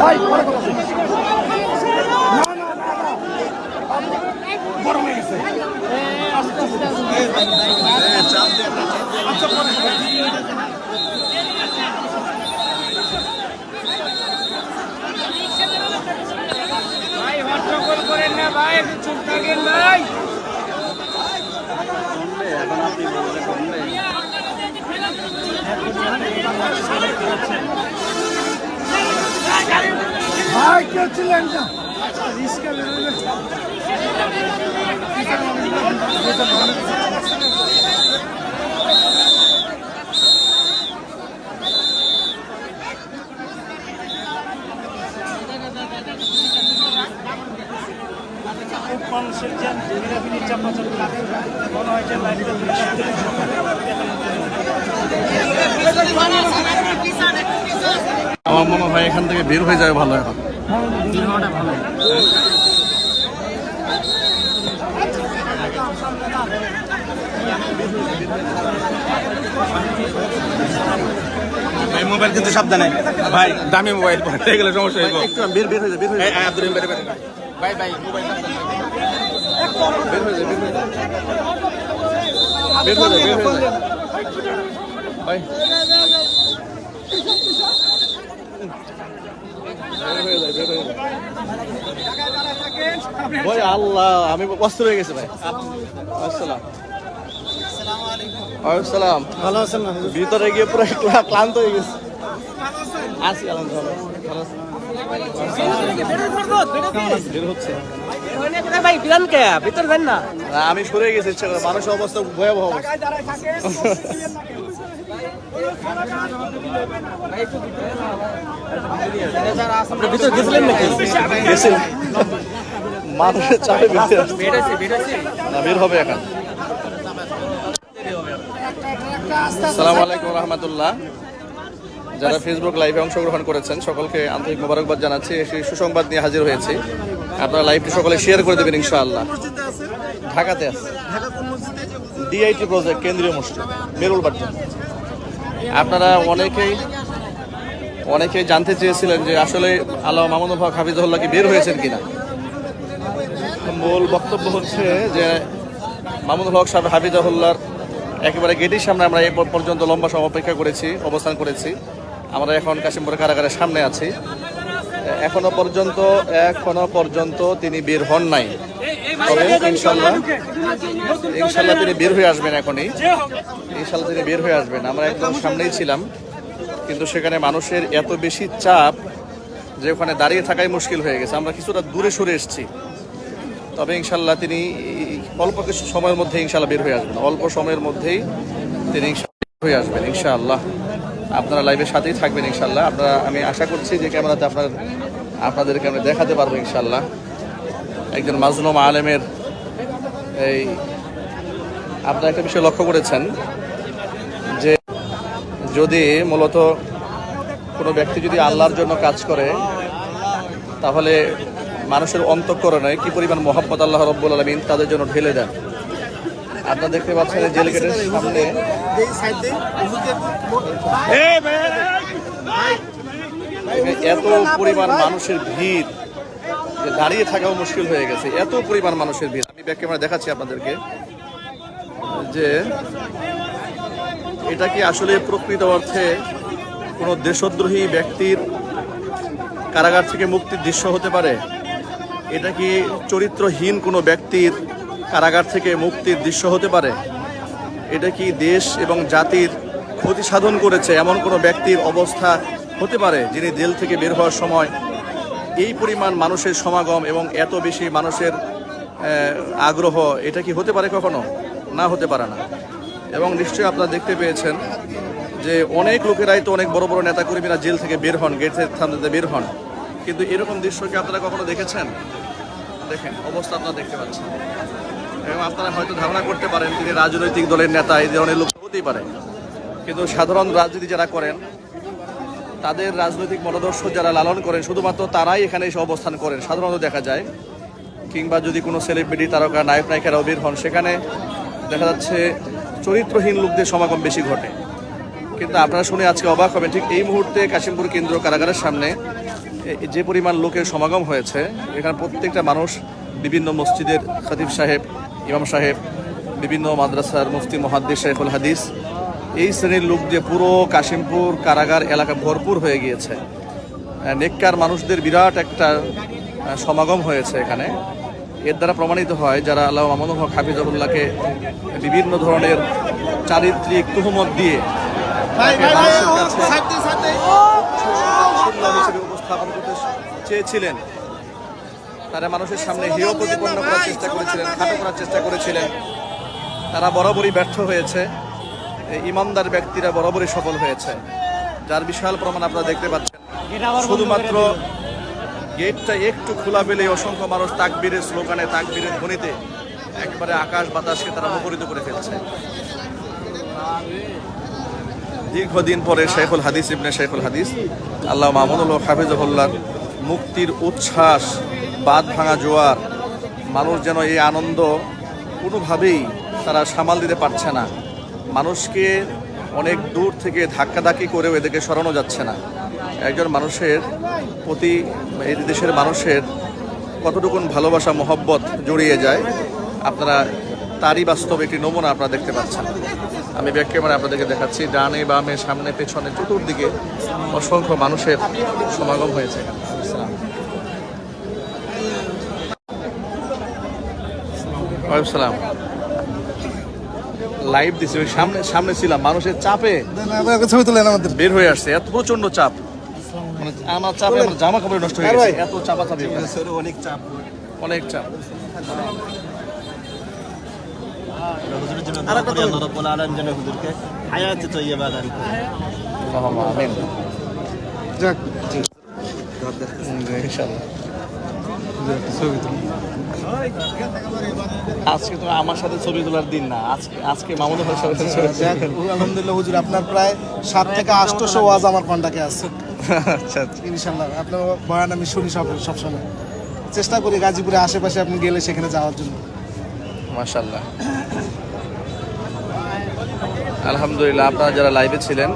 ভাই গরম হয়ে গেছে। ভাই হট্টগোল করেন না ভাই, একটু চুপ থাকেন ভাই। ভাই কেউ ছিলেন না। মানুষের যে নিরাবিলি চাপাচাপি লাগে মনে হয় যে লাইফটা আমার মনে হয় এখান থেকে বের হয়ে যাবে ভালো এখন। ভাই মোবাইল কিন্তু সাবধানে ভাই, দামি মোবাইল পড়ে গেলে সমস্যা হইব। একটু বের বের হয়ে যাবে, বের হয়ে যাবে। আব্দুল রহিম বাইরে ভাই ভাই মোবাইল বের হয়ে যাবে, বের হয়ে যাবে, বের হয়ে যাবে, বের হয়ে যাবে। ভাই ভাই আল্লাহ, আমি কষ্ট হয়ে গেছে ভাই। আসসালাম ওয়ালাইকুম। ভালো আছেন না? ভিতরে গিয়ে পুরো ক্লান্ত হয়ে গেছে। আছি আলহামদুলিল্লাহ, ভালো আছি। বের হচ্ছে ভাই বিরান কে ভিতর যান না। না, আমি সরে গেছি ইচ্ছা করে, মানুষের অবস্থা ভয়াবহ অবস্থা। ভিতর গেছিলেন নাকি? গেছি। মানুষের চাপে না, বের হবে এখন। আসসালামু আলাইকুম রহমতুল্লাহ। যারা ফেসবুক লাইভে অংশগ্রহণ করেছেন সকলকে আন্তরিক মোবারকবাদ জানাচ্ছি। সেই সুসংবাদ নিয়ে হাজির হয়েছি। আপনারা লাইভটি সকলে শেয়ার করে দেবেন ইনশাআল্লাহ। ঢাকাতে আছে ডিআইটি প্রজেক্ট কেন্দ্রীয় মসজিদ মেরুল বাড়ি। আপনারা অনেকেই জানতে চেয়েছিলেন যে আসলে আল্লামা মামুনুল হক হাফিজুল্লাহ কি বের হয়েছেন কিনা। মূল বক্তব্য হচ্ছে যে মামুনুল হক সাহেব হাফিজুল্লাহর একেবারে গেটের সামনে আমরা এই পর্যন্ত লম্বা সময় অপেক্ষা করেছি, অবস্থান করেছি। আমরা এখন কাশিমপুর কারাগারের সামনে আছি। এখনো পর্যন্ত তিনি বের হন নাই। তবে ইনশাল্লাহ তিনি বের হয়ে আসবেন। এখনই ইনশাল্লাহ তিনি বের হয়ে আসবেন। আমরা একদম সামনেই ছিলাম, কিন্তু সেখানে মানুষের এত বেশি চাপ যে ওখানে দাঁড়িয়ে থাকাই মুশকিল হয়ে গেছে। আমরা কিছুটা দূরে সরে এসেছি। তবে ইনশাল্লাহ তিনি অল্প কিছু সময়ের মধ্যে ইনশাল্লাহ বের হয়ে আসবেন। অল্প সময়ের মধ্যেই তিনি বের হয়ে আসবেন ইনশাআল্লাহ। আপনারা লাইভের সাথেই থাকবেন ইনশাল্লাহ। আমি আশা করছি যে ক্যামেরাতে আপনাদেরকে আমি দেখাতে পারবো ইনশাল্লাহ। একজন মাজলুম আলেমের এই আপনারা একটা বিষয় লক্ষ্য করেছেন যে যদি মূলত কোনো ব্যক্তি যদি আল্লাহর জন্য কাজ করে তাহলে মানুষের অন্তঃকরণে কি পরিমাণ মহব্বত আল্লাহ রাব্বুল আলামিন তাদের জন্য ঢেলে দেন। আপনারা দেখতে পাচ্ছেন জেল গেটের সামনে এত পরিমাণ মানুষের ভিড় যে দাঁড়িয়ে থাকাও মুশকিল হয়ে গেছে। এত পরিমাণ মানুষের ভিড়। আমি ব্যাক ক্যামেরা দেখাচ্ছি আপনাদেরকে যে এটা কি আসলে প্রকৃত অর্থে কোনো দেশদ্রোহী ব্যক্তির কারাগার থেকে মুক্তির দৃশ্য হতে পারে? এটা কি চরিত্রহীন কোনো ব্যক্তির কারাগার থেকে মুক্তির দৃশ্য হতে পারে? এটা কি দেশ এবং জাতির ক্ষতি সাধন করেছে এমন কোনো ব্যক্তির অবস্থা হতে পারে যিনি জেল থেকে বের হওয়ার সময় এই পরিমাণ মানুষের সমাগম এবং এত বেশি মানুষের আগ্রহ, এটা কি হতে পারে? কখনো না, হতে পারে না। এবং নিশ্চয়ই আপনারা দেখতে পেয়েছেন যে অনেক লোকেরাই তো অনেক বড় বড় নেতাকর্মীরা জেল থেকে বের হন, গেটের সামনে বের হন, কিন্তু এরকম দৃশ্য কি আপনারা কখনো দেখেছেন? দেখেন অবস্থা আপনারা দেখতে পাচ্ছেন। এবং আপনারা হয়তো ধারণা করতে পারেন তিনি রাজনৈতিক দলের নেতা, এই ধরনের লোক হতেই পারে, কিন্তু সাধারণ রাজনীতি যারা করেন তাদের রাজনৈতিক মতাদর্শ যারা লালন করেন শুধুমাত্র তারাই এখানে এসে অবস্থান করেন সাধারণত দেখা যায়। কিংবা যদি কোনো সেলিব্রিটি তারকা নায়ক নায়িকারাও বের হন সেখানে দেখা যাচ্ছে চরিত্রহীন লোকদের সমাগম বেশি ঘটে। কিন্তু আপনারা শুনে আজকে অবাক হবেন, ঠিক এই মুহূর্তে কাশিমপুর কেন্দ্র কারাগারের সামনে যে পরিমাণ লোকের সমাগম হয়েছে, এখানে প্রত্যেকটা মানুষ বিভিন্ন মসজিদের খতিব সাহেব, ইমাম সাহেব, বিভিন্ন মাদ্রাসার মুফতি মুহাদ্দিস শাইখুল হাদিস, এই শ্রেণীর লোক দিয়ে পুরো কাশিমপুর কারাগার এলাকা ভরপুর হয়ে গিয়েছে। নেককার মানুষদের বিরাট একটা সমাগম হয়েছে এখানে। এর দ্বারা প্রমাণিত হয় যারা আল্লামা মামুনুল হক হাফিজাহুল্লাহকে বিভিন্ন ধরনের চারিত্রিক তুহমত দিয়ে মানুষের কাছে হিসেবে উপস্থাপন করতে চেয়েছিলেন, তারা মানুষের সামনে হেয় প্রতিপন্ন করার চেষ্টা করেছিলেন, খাটো করার চেষ্টা করেছিলেন, তারা বরাবরই ব্যর্থ হয়েছে। ইমানদার ব্যক্তিরা বরাবরই সফল হয়েছে, যার বিশাল প্রমাণ আপনারা দেখতে পাচ্ছেন। শুধুমাত্র গেটটা একটু খোলা পেলে অসংখ্য মানুষ তাকবীরের স্লোগানে, তাকবীরের ধ্বনিতে একবারে আকাশ বাতাসকে তারা মুখরিত করে ফেলছে। দীর্ঘদিন পরে শাইখুল হাদিস ইবনে শাইখুল হাদিস আল্লামা মামুনুল হক হাফিজাহুল্লাহর মুক্তির উচ্ছ্বাস, বাঁধ ভাঙা জোয়ার, মানুষ যেন এই আনন্দ কোনোভাবেই তারা সামাল দিতে পারছে না। মানুষকে অনেক দূর থেকে ধাক্কাধাক্কি করেও এদেরকে সরানো যাচ্ছে না। একজন মানুষের প্রতি এই দেশের মানুষের কতটুকুন ভালোবাসা মহব্বত জড়িয়ে যায়, আপনারা তারই বাস্তব একটি নমুনা আপনারা দেখতে পাচ্ছেন। আমি ব্যাক ক্যামেরা আপনাদেরকে দেখাচ্ছি, ডানে বামে সামনে পেছনে চতুর্দিকে অসংখ্য মানুষের সমাগম হয়েছে। ওয়ালাইকুম লাইভ দিছি, ওই সামনে ছিলাম, মানুষের চাপে ছবি তুলেন আমাদের। বের হয়ে আসছে, এত প্রচন্ড চাপ, মানে আমার চাপে আমার জামা কাপড় নষ্ট হয়ে গেছে, এত চাপাচাপি, অনেক চাপ। অনেক চাপ। হুজুরের জন্য দোয়া করি, আল্লাহ রাব্বুল আলামিন যেন হুজুরকে হায়াতে তয়্যিবা দান করেন। আল্লাহুম্মা আমিন। যাক, ইনশাআল্লাহ। আজকে তো আমার সাথে ছবি তোলার দিন না, আজকে মামুনুল হক সাহেবের সাথে ছবি যাক, আলহামদুলিল্লাহ হুজুর, আপনার প্রায় 7 থেকে 800 ওয়াজ আমার কন্টাক্টে আছে। আচ্ছা, ইনশাআল্লাহ আপনার বয়ান আমি শুনি সবসময়, চেষ্টা করি গাজীপুরে আশেপাশে আপনি গেলে সেখানে যাওয়ার জন্য। মাশাআল্লাহ, আলহামদুলিল্লাহ। আপনারা যারা লাইভে ছিলেন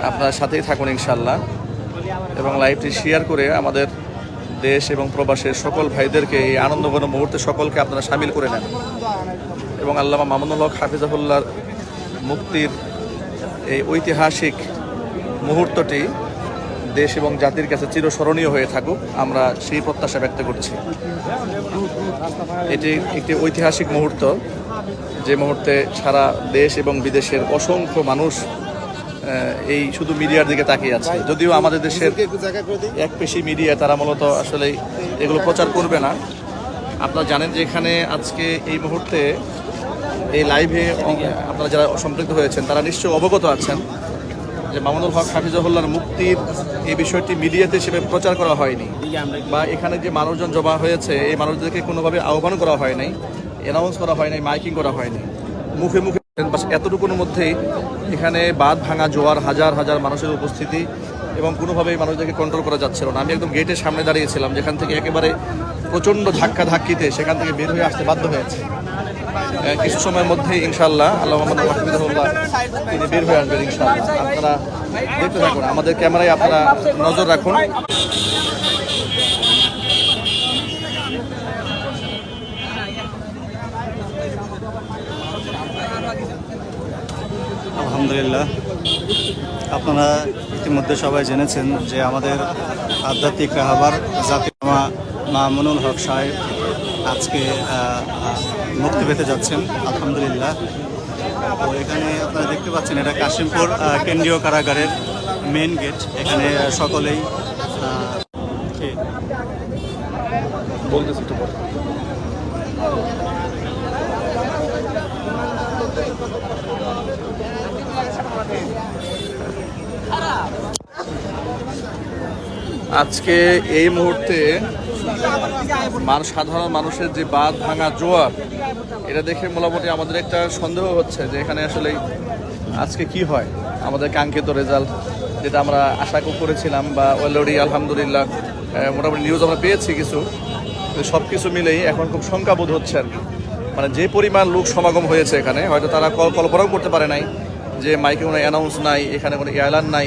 আপনার সাথেই থাকুন ইনশাআল্লাহ, এবং লাইভটি শেয়ার করে আমাদের দেশ এবং প্রবাসের সকল ভাইদেরকে এই আনন্দঘন মুহূর্তে সকলকে আপনারা সামিল করে নেন, এবং আল্লামা মামুনুল হক হাফিজাহুল্লাহর মুক্তির এই ঐতিহাসিক মুহূর্তটি দেশ এবং জাতির কাছে চিরস্মরণীয় হয়ে থাকুক, আমরা সেই প্রত্যাশা ব্যক্ত করছি। এটি একটি ঐতিহাসিক মুহূর্ত, যে মুহূর্তে সারা দেশ এবং বিদেশের অসংখ্য মানুষ এই শুধু মিডিয়ার দিকে তাকিয়ে আছে। যদিও আমাদের দেশের এক পেশি মিডিয়া, তারা মূলত আসলে এগুলো প্রচার করবে না। আপনারা জানেন যে এখানে আজকে এই মুহূর্তে এই লাইভে আপনারা যারা সম্পৃক্ত হয়েছেন তারা নিশ্চয়ই অবগত আছেন যে মামুনুল হক হাফিজাহুল্লাহর মুক্তির এই বিষয়টি মিডিয়াতে সেভাবে প্রচার করা হয়নি, বা এখানে যে মানুষজন জমা হয়েছে এই মানুষদেরকে কোনোভাবে আহ্বান করা হয় নাই, অ্যানাউন্স করা হয় নাই, মাইকিং করা হয়নি, মুখে মুখে। এতটুকুর মধ্যেই এখানে বাঁধ ভাঙা জোয়ার, হাজার হাজার মানুষের উপস্থিতি, এবং কোনোভাবেই মানুষদেরকে কন্ট্রোল করা যাচ্ছিল না। আমি একদম গেটের সামনে দাঁড়িয়েছিলাম, যেখান থেকে একেবারে প্রচণ্ড ধাক্কিতে সেখান থেকে বের হয়ে আসতে বাধ্য হয়েছে। কিছু সময়ের মধ্যেই ইনশাআল্লাহ আল্লাহ মামুনুল হক হাফিজাহুল্লাহ তিনি বের হয়ে আসবেন ইনশাআল্লাহ। আপনারা দেখতে থাকুন, আমাদের ক্যামেরায় আপনারা নজর রাখুন। আলহামদুলিল্লাহ, আপনারা ইতিমধ্যে সবাই জেনেছেন যে আমাদের আধ্যাত্মিক রাহবার জাতির পিতা মামুনুল হক সাহেব আজকে মুক্তি পেতে যাচ্ছেন আলহামদুলিল্লাহ। তো এখানে আপনারা দেখতে পাচ্ছেন এটা কাশিমপুর কেন্দ্রীয় কারাগারের মেন গেট। এখানে সকলেই বলতেছি একটু পরে। আজকে এই মুহূর্তে সাধারণ মানুষের যে বাঁধ ভাঙা জোয়ার, এটা দেখে মোটামুটি আমাদের একটা সন্দেহ হচ্ছে যে এখানে আসলে আজকে কি হয়। আমাদের কাঙ্ক্ষিত রেজাল্ট যেটা আমরা আশা করেছিলাম, বা অলরেডি আলহামদুলিল্লাহ মোটামুটি নিউজ আমরা পেয়েছি কিছু, সব কিছু মিলেই এখন খুব শঙ্কাবোধ হচ্ছে আর কি। মানে যে পরিমাণ লোক সমাগম হয়েছে এখানে, হয়তো তারা কল্পনাও করতে পারে নাই যে মাইকে কোনো অ্যানাউন্স নাই, এখানে কোনো এয়ারলাইন নাই,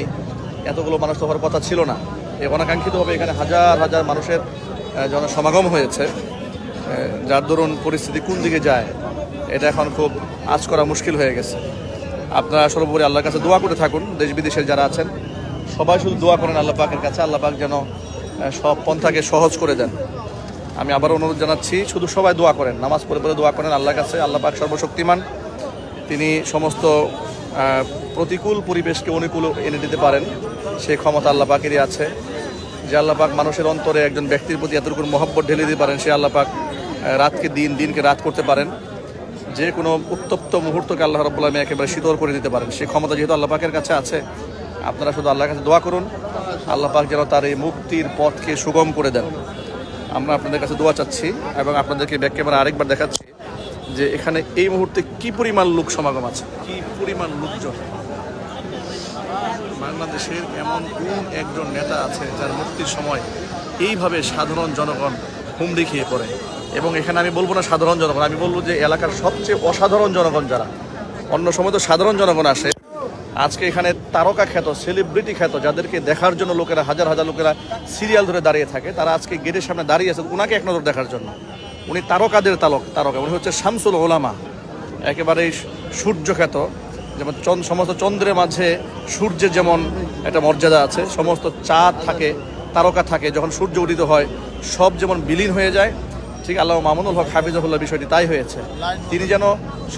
এতগুলো মানুষ তো হওয়ার কথা ছিল না। এই অনাকাঙ্ক্ষিতভাবে এখানে হাজার হাজার মানুষের জনসমাগম হয়েছে, যার দরুন পরিস্থিতি কোন দিকে যায় এটা এখন খুব আঁচ করা মুশকিল হয়ে গেছে। আপনারা সর্বোপরি আল্লাহর কাছে দোয়া করে থাকুন, দেশ বিদেশের যারা আছেন সবাই শুধু দোয়া করেন আল্লাহ পাকের কাছে, আল্লাহ পাক যেন সব পন্থাকে সহজ করে দেন। আমি আবার অনুরোধ জানাচ্ছি, শুধু সবাই দোয়া করেন, নামাজ পড়ে পড়ে দোয়া করেন আল্লাহর কাছে। আল্লাহ পাক সর্বশক্তিমান, তিনি সমস্ত প্রতিকূল পরিবেশকে অনুকূল এনে দিতে পারেন, সেই ক্ষমতা আল্লাহ পাকেরই আছে। যে আল্লাহ পাক মানুষের অন্তরে একজন ব্যক্তির প্রতি এতটুকু মহব্বত ঢেলে দিতে পারেন, সে আল্লাহ পাক রাতকে দিন, দিনকে রাত করতে পারেন, যে কোনো উত্তপ্ত মুহূর্তকে আল্লাহ রাব্বুল আলামিন একেবারে শীতল করে দিতে পারেন। সেই ক্ষমতা যেহেতু আল্লাহ পাকের কাছে আছে, আপনারা শুধু আল্লাহর কাছে দোয়া করুন, আল্লাহ পাক যেন তার এই মুক্তির পথকে সুগম করে দেন। আমরা আপনাদের কাছে দোয়া চাচ্ছি এবং আপনাদেরকে ব্যাক ক্যামেরা আরেকবার দেখাচ্ছি যে এখানে এই মুহূর্তে কি পরিমাণ লোক সমাগম আছে, কি পরিমাণ লোকজন। বাংলাদেশের এমন কোন একজন নেতা আছে যার মুক্তির সময় এইভাবে সাধারণ জনগণ হুমড়ি খেয়ে পড়ে? এবং এখানে আমি বলবো না সাধারণ জনগণ, আমি বলবো যে এলাকার সবচেয়ে অসাধারণ জনগণ যারা, অন্য সময় তো সাধারণ জনগণ আসে, আজকে এখানে তারকা খ্যাত, সেলিব্রিটি খ্যাত, যাদেরকে দেখার জন্য লোকেরা হাজার হাজার লোকেরা সিরিয়াল ধরে দাঁড়িয়ে থাকে, তারা আজকে গেটের সামনে দাঁড়িয়ে আছে ওনাকে এক নজর দেখার জন্য। উনি তারকাদের তারকা, উনি হচ্ছে শামসুল ওলামা, একেবারেই সূর্য খ্যাত। যেমন সমস্ত চন্দ্রের মাঝে সূর্যের যেমন একটা মর্যাদা আছে, সমস্ত চাঁদ থাকে, তারকা থাকে, যখন সূর্য উদিত হয় সব যেমন বিলীন হয়ে যায়, ঠিক আল্লামা মামুনুল হক হাফিজাহুল্লাহ বিষয়টি তাই হয়েছে। তিনি যেন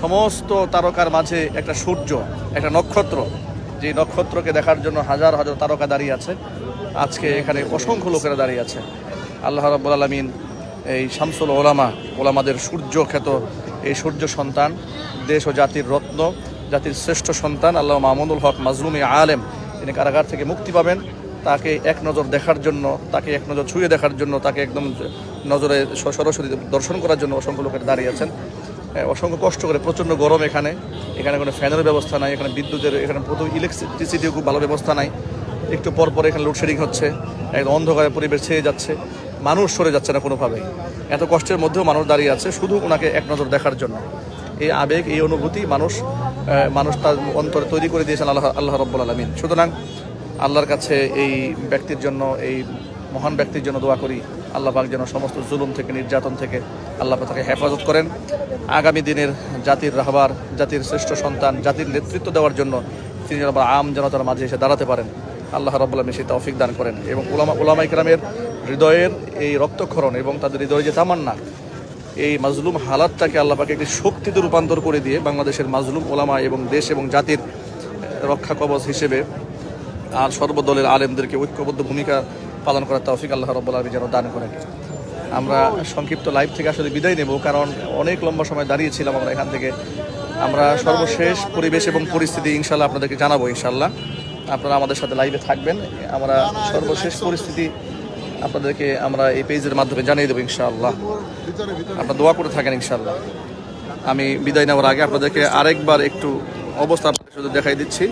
সমস্ত তারকার মাঝে একটা সূর্য, একটা নক্ষত্র, যে নক্ষত্রকে দেখার জন্য হাজার হাজার তারকা দাঁড়িয়ে আছে। আজকে এখানে অসংখ্য লোকেরা দাঁড়িয়ে আছে। আল্লাহ রাব্বুল আলামিন এই শামসুল ওলামাদের সূর্য খ্যাত এই সূর্য সন্তান, দেশ ও জাতির রত্ন, জাতির শ্রেষ্ঠ সন্তান আল্লামা মামুনুল হক মাজলুম আলেম, তিনি কারাগার থেকে মুক্তি পাবেন, তাকে এক নজর দেখার জন্য, তাকে এক নজর ছুঁয়ে দেখার জন্য, তাকে একদম নজরে সরাসরি দর্শন করার জন্য অসংখ্য লোকের দাঁড়িয়ে আছেন। অসংখ্য কষ্ট করে, প্রচণ্ড গরম, এখানে কোনো ফ্যানের ব্যবস্থা নাই, এখানে বিদ্যুতের, এখানে প্রথম ইলেকট্রিসিটিও খুব ভালো ব্যবস্থা নাই, একটু পর পর এখানে লোডশেডিং হচ্ছে, একদম অন্ধকারে পরিবেশ ছেয়ে যাচ্ছে, মানুষ সরে যাচ্ছে না কোনোভাবেই। এত কষ্টের মধ্যেও মানুষ দাঁড়িয়ে আছে শুধু ওনাকে এক নজর দেখার জন্য। এই আবেগ, এই অনুভূতি মানুষ তার অন্তরে তৈরি করে দিয়েছেন আল্লাহ রাব্বুল আলামিন। সুতরাং আল্লাহর কাছে এই ব্যক্তির জন্য, এই মহান ব্যক্তির জন্য দোয়া করি, আল্লাহ পাক যেন সমস্ত জুলুম থেকে, নির্যাতন থেকে আল্লাহ পাক তাকে হেফাজত করেন। আগামী দিনের জাতির রাহবার, জাতির শ্রেষ্ঠ সন্তান, জাতির নেতৃত্ব দেওয়ার জন্য তিনি যেন আম জনতার মাঝে এসে দাঁড়াতে পারেন, আল্লাহ রাব্বুল আলামিন সেই তৌফিক দান করেন। এবং উলামায়ে কেরামের হৃদয়ের এই রক্তক্ষরণ এবং তাদের হৃদয়ে যে তামান্না, এই মাজলুম হালাতটাকে আল্লাহ পাক একটি শক্তিতে রূপান্তর করে দিয়ে বাংলাদেশের মাজলুম ওলামা এবং দেশ এবং জাতির রক্ষা কবচ হিসেবে আর সর্বদলের আলেমদেরকে ঐক্যবদ্ধ ভূমিকা পালন করার তৌফিক আল্লাহ রাব্বুল আলামিন যেন দান করেন। আমরা সংক্ষিপ্ত লাইভ থেকে আসলে বিদায় নেব, কারণ অনেক লম্বা সময় দাঁড়িয়েছিলাম আমরা এখান থেকে। আমরা সর্বশেষ পরিবেশ এবং পরিস্থিতি ইনশাল্লাহ আপনাদেরকে জানাবো। ইনশাল্লাহ আপনারা আমাদের সাথে লাইভে থাকবেন, আমরা সর্বশেষ পরিস্থিতি আপনাদেরকে আমরা এই পেজের মাধ্যমে জানিয়ে দেবো ইনশাআল্লাহ। আপনারা দোয়া করে থাকেন ইনশাআল্লাহ। আমি বিদায় নেওয়ার আগে আপনাদেরকে আরেকবার একটু অবস্থা আপনাদের শুধু দেখাই দিচ্ছি।